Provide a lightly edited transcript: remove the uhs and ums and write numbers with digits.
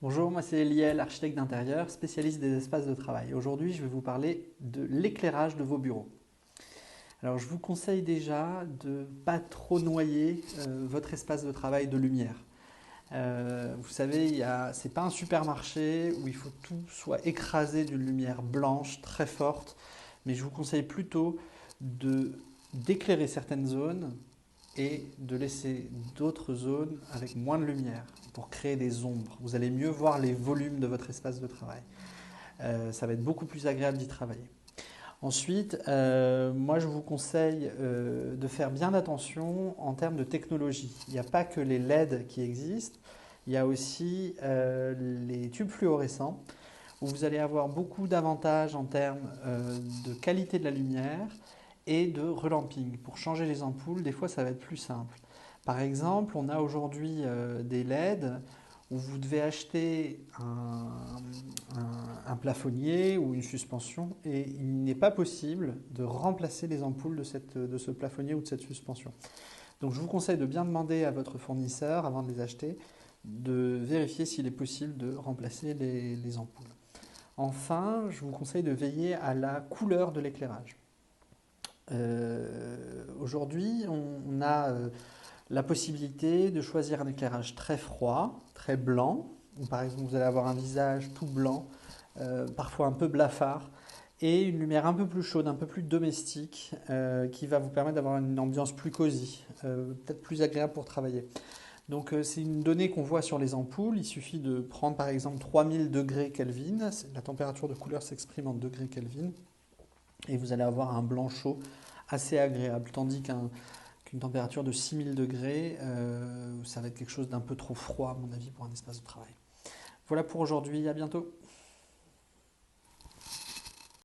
Bonjour, moi c'est Eliel, architecte d'intérieur, spécialiste des espaces de travail. Aujourd'hui, je vais vous parler de l'éclairage de vos bureaux. Alors, je vous conseille déjà de ne pas trop noyer votre espace de travail de lumière. Vous savez, c'est pas un supermarché où il faut que tout soit écrasé d'une lumière blanche très forte, mais je vous conseille plutôt d'éclairer certaines zones et de laisser d'autres zones avec moins de lumière pour créer des ombres. Vous allez mieux voir les volumes de votre espace de travail. Ça va être beaucoup plus agréable d'y travailler. Ensuite, moi je vous conseille de faire bien attention en termes de technologie. Il n'y a pas que les LED qui existent, il y a aussi les tubes fluorescents où vous allez avoir beaucoup d'avantages en termes de qualité de la lumière et de relamping. Pour changer les ampoules, des fois ça va être plus simple. Par exemple, on a aujourd'hui des LED où vous devez acheter un plafonnier ou une suspension et il n'est pas possible de remplacer les ampoules de ce plafonnier ou de cette suspension. Donc je vous conseille de bien demander à votre fournisseur avant de les acheter de vérifier s'il est possible de remplacer les ampoules. Enfin, je vous conseille de veiller à la couleur de l'éclairage. Aujourd'hui, on a la possibilité de choisir un éclairage très froid, très blanc, ou par exemple vous allez avoir un visage tout blanc, parfois un peu blafard, et une lumière un peu plus chaude, un peu plus domestique, qui va vous permettre d'avoir une ambiance plus cosy, peut-être plus agréable pour travailler. Donc c'est une donnée qu'on voit sur les ampoules. Il suffit de prendre par exemple 3000 degrés Kelvin. La température de couleur s'exprime en degrés Kelvin. Et vous allez avoir un blanc chaud assez agréable. Tandis qu'une température de 6000 degrés, ça va être quelque chose d'un peu trop froid à mon avis pour un espace de travail. Voilà pour aujourd'hui. À bientôt.